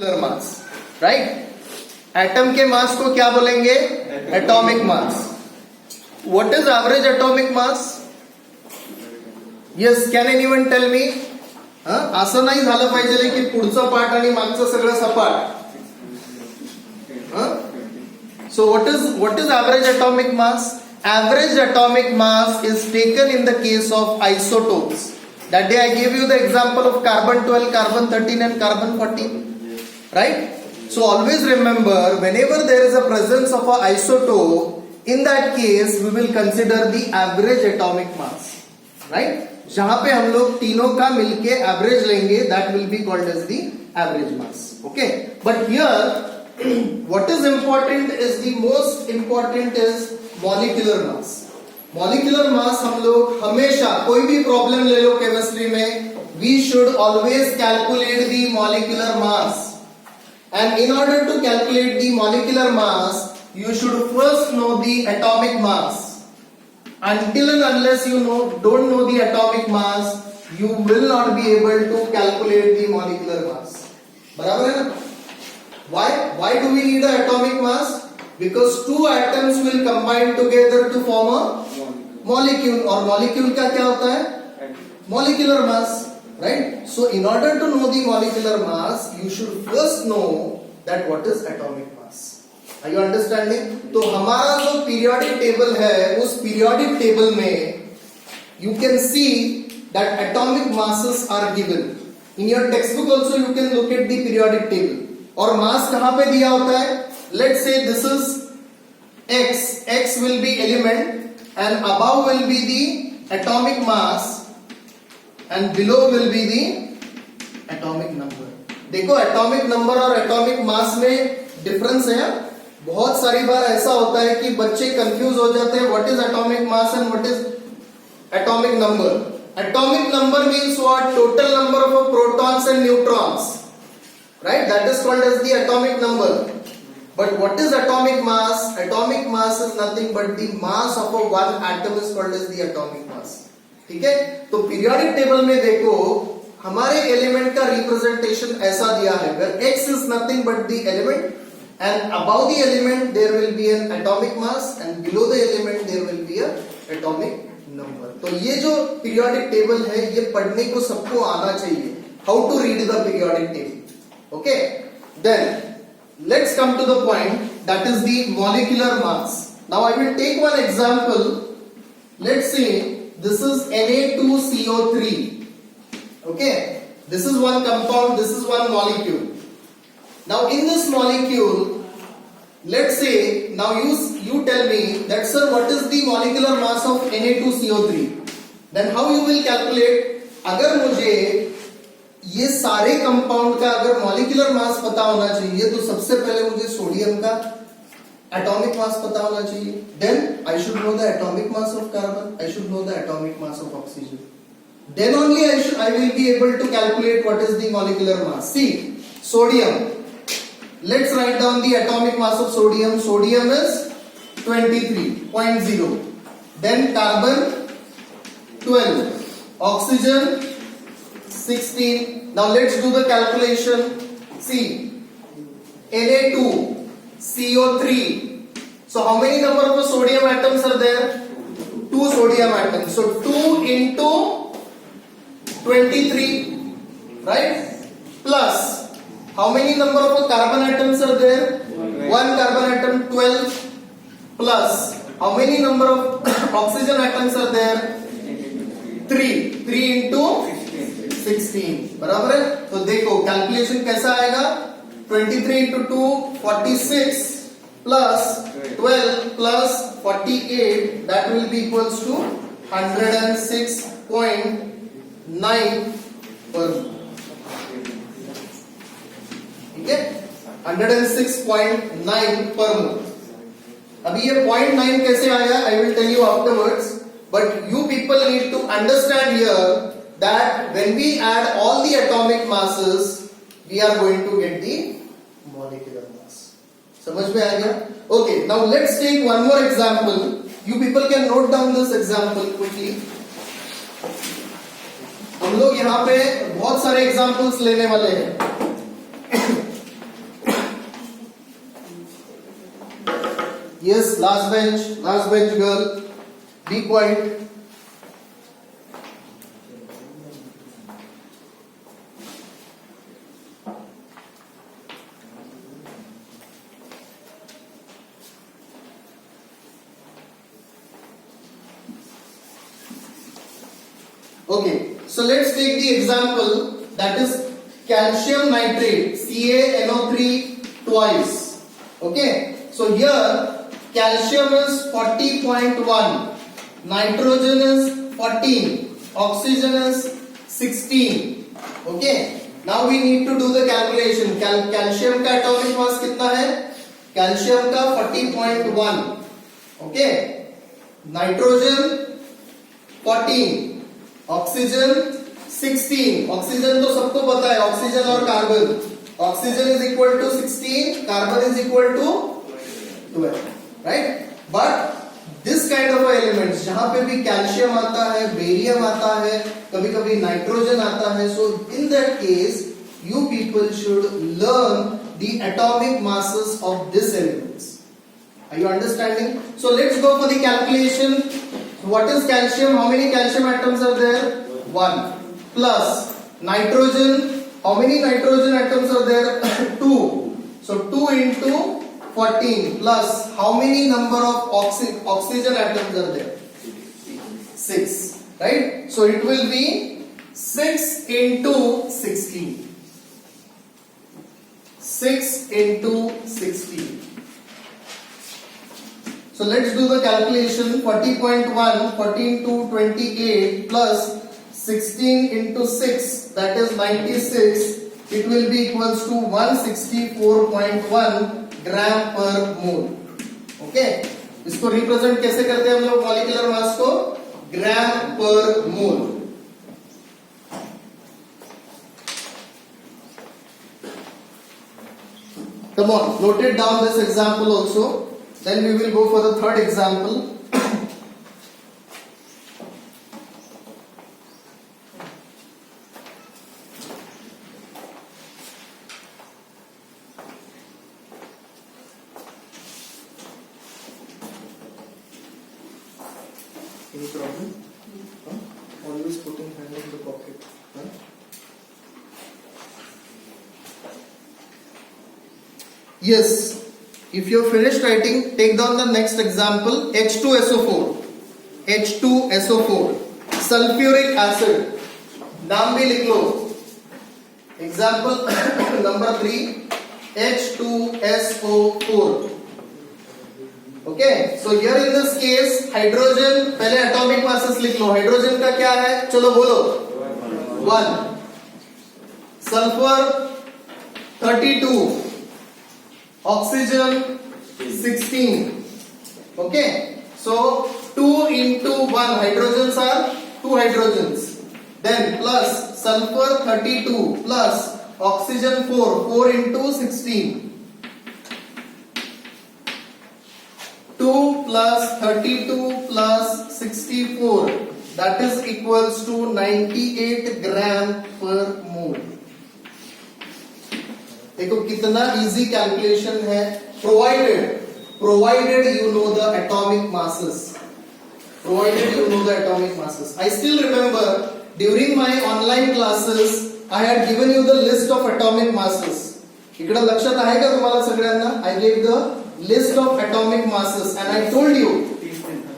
मास, right. Atom के मास को क्या बोलेंगे? Atomic mass. What is average atomic mass? Yes, can anyone tell me? असं नाही झालं पाहिजे की पुढचं पाठ आणि मागचं सगळं सपाट. So what is average atomic mass? Average atomic mass is taken in the case of isotopes. That day I gave you the example of carbon 12, carbon 13 and carbon 14. Right? So always remember, whenever there is a presence of an isotope, in that case we will consider the average atomic mass. Right? जहां पे हम लोग तीनों का मिलके average लेंगे, that will be called as the average mass. Okay? But here what is important is the most important is molecular mass. Molecular mass हम लोग हमेशा, कोई भी प्रॉब्लम ले लो केमिस्ट्री में, we should always calculate the molecular mass. And in order to calculate the molecular mass you should first know the atomic mass. Until and unless you don't know the atomic mass, you will not be able to calculate the molecular mass. बराबर है ना? Why do we need an atomic mass? Because two atoms will combine together to form a molecule. और molecule का क्या होता है? Molecular mass, right? So in order to know the molecular mass, you should first know that what is atomic mass. Are you understanding? तो हमारा जो periodic table है, उस periodic table में you can see that atomic masses are given. In your textbook also you can look at the periodic table. और mass कहाँ पे दिया होता है? Let's say this is X. X will be element and above will be the atomic mass and below will be the atomic number. देखो atomic number और atomic mass में difference है. बहुत सारी बार ऐसा होता है कि बच्चे कंफ्यूज हो जाते हैं what is atomic mass and what is atomic number. Atomic number means what? Total number of protons and neutrons, right? That is called as the atomic number. But what is atomic mass? Atomic mass is nothing but the mass of a one atom is called as the atomic mass. ठीक है? तो periodic table में देखो हमारे element का representation ऐसा दिया है, where x is nothing but the element and above the element there will be an atomic mass and below the element there will be a atomic number. तो ये जो periodic table है ये पढ़ने को सबको आना चाहिए. How to read the periodic table? Okay? Then let's come to the point, that is the molecular mass. Now I will take one example. Let's say this is Na2CO3. Okay, this is one compound, this is one molecule. Now in this molecule, let's say, now you tell me that sir what is the molecular mass of Na2CO3? Then how you will calculate? अगर मुझे ये सारे compound का अगर molecular mass पता होना चाहिए तो सबसे पहले मुझे सोडियम का एटॉमिक मास पता होना चाहिए. Then I should know the atomic mass of carbon, I should know the atomic mass of oxygen. Then only I will be able to calculate what is the molecular mass. See sodium, let's write down the atomic mass of sodium. Sodium is 23.0. Then carbon 12, oxygen 16. Now let's do the calculation. See, Na2, CO3. So how many number of sodium atoms are there? 2 sodium atoms. So 2 into 23, right? Plus how many number of carbon atoms are there? 1 carbon atom, 12. Plus how many number of oxygen atoms are there? 3. 3 into 16. बराबर है? तो देखो calculation कैसा आएगा? 23 into 2 46 plus 12 plus 48, that will be equals to 106.9 per mole. ठीक है? 106.9 per mole. अभी ये 0.9 कैसे आया? I will tell you afterwards. But you people need to understand here that when we add all the atomic masses, we are going to get the molecular mass. समझ में आ गया? Okay, now let's take one more example. You people can note down this example quickly. हम लोग यहाँ पे बहुत सारे examples लेने वाले हैं. Yes, last bench girl, be quiet. Okay, so let's take the example that is calcium nitrate, CaNO3 twice. Okay, so here calcium is 40.1, nitrogen is 14, oxygen is 16. Okay, now we need to do the calculation. Calcium का atomic mass कितना है? Calcium का 40.1. Okay, nitrogen 14, oxygen 16. Oxygen तो सबको पता है, oxygen और carbon. Oxygen is equal to 16, carbon is equal to 12, right? But this kind of elements जहां पे भी कैल्शियम आता है, बेरियम आता है, कभी कभी नाइट्रोजन आता है, so in that case you people should learn the atomic masses of these elements. Are you understanding? So let's go for the calculation. What is calcium? How many calcium atoms are there? 1. Plus nitrogen. How many nitrogen atoms are there? 2. So 2 into 14 plus how many number of oxygen atoms are there? 6. Right? So it will be 6 into 16. 6 into 16. So let's do the calculation. 40.1, 14 to 28 plus 16 into 6, that is 96. It will be equals to 164.1 gram per mole. Okay? इसको represent कैसे करते हैं हम लोग molecular mass को? ग्राम पर मोल. Come on, note it down this example also. Then we will go for the third example. Any problem? Huh? Always putting hand in the pocket. Huh? Yes. If you have finished writing, take down the next example. H2SO4. H2SO4. Sulfuric acid. नाम भी लिख लो. Example number 3. H2SO4. Okay. So here in this case, hydrogen पहले atomic masses लिख लो. Hydrogen का क्या है? चलो बोलो. 1. Sulfur 32. Oxygen 16. Okay, so 2 into 1 hydrogens are 2 hydrogens. Then plus sulfur 32 plus oxygen 4. 4 into 16. 2 plus 32 plus 64. That is equals to 98 gram per mole. देखो कितना easy calculation है. provided you know the atomic masses. I still remember during my online classes I had given you the list of atomic masses. इकडे लक्षात आहे का तुम्हाला सगळ्यांना? I gave the list of atomic masses and I told you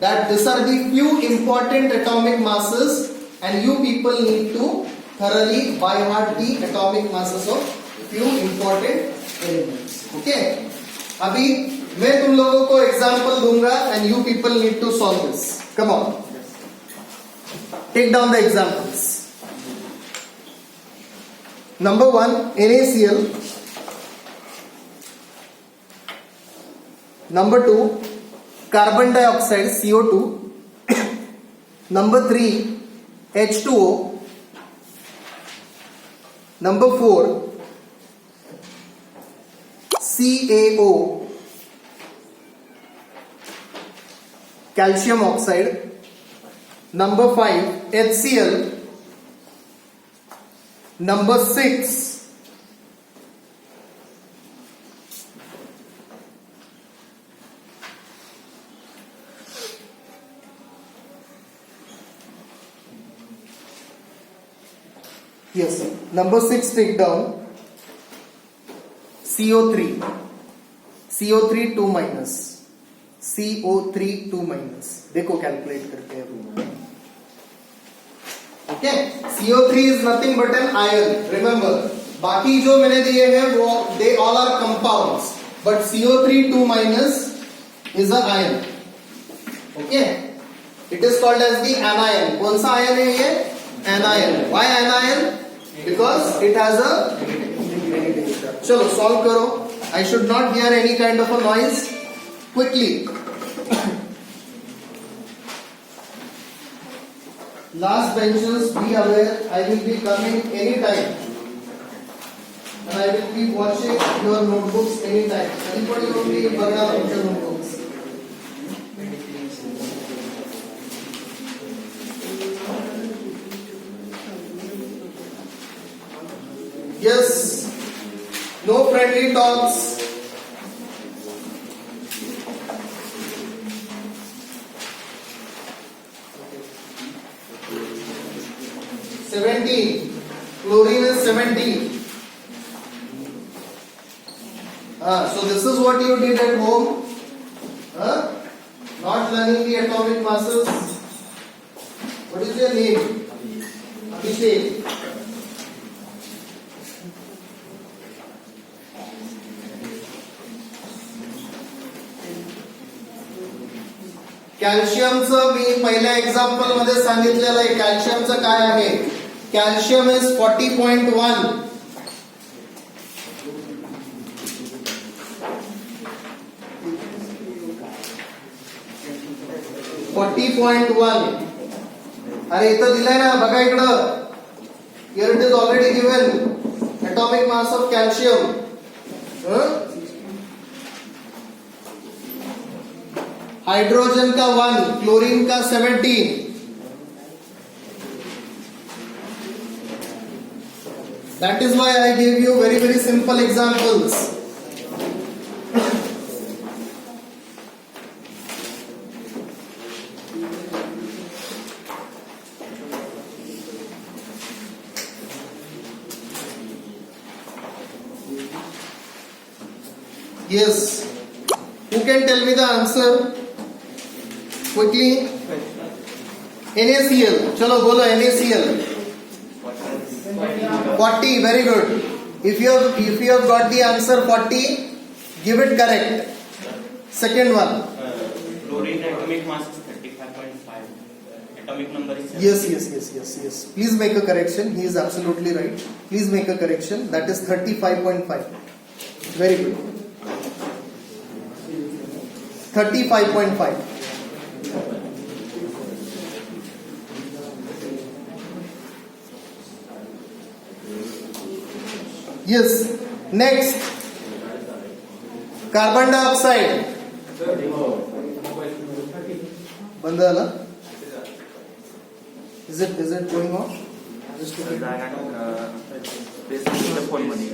that these are the few important atomic masses and you people need to thoroughly by heart the atomic masses of few important elements. Okay? अभी मैं तुम लोगों को example दूंगा and you people need to solve this. Come on. Take down the examples. Number 1, NaCl. Number 2, carbon dioxide, CO2. Number 3, H2O. Number 4, CaO, calcium oxide. Number 5, HCl. Number 6, Yes. Number 6, take down. CO3. CO3 2 minus. CO3 2 minus. देखो calculate करके अभी. Okay. CO3 is nothing but an ion. Remember. बाकी जो मैंने दिए हैं वो they all are compounds. But CO3 2 minus is a ion. Okay. It is called as the anion. कौन सा ion है ये? Anion. Why anion? Because it has a negative charge. चलो solve करो. I should not hear any kind of a noise. Quickly. Last benches, be aware. I will be coming anytime. And I will be watching your notebooks anytime. Anybody will be bagna your notebooks. Yes. No friendly talks. Chlorine is 70. So this is what you did at home. Not learning the atomic masses. What is your name? Abhishek. कॅल्शियमचं मी पहिल्या example मध्ये सांगितलेलं आहे. कॅल्शियमचं काय आहे? Calcium is 40.1. अरे इथं दिलंय ना, बघा इकडं. Here it is already given. Atomic mass of calcium. Hydrogen का 1, क्लोरीन का 17. That is why I gave you very very simple examples. Yes. Who can tell me the answer? Quickly. NaCl. चलो बोलो NaCl. 40. Very good. If you have got the answer 40, give it correct. Second one. Chlorine atomic mass is 35.5. Atomic number is 7. Yes. Please make a correction. He is absolutely right. Please make a correction. That is 35.5. Very good. 35.5. Yes. Next. Carbon dioxide. बंद झाला? Is it going off? Just to phone मध्ये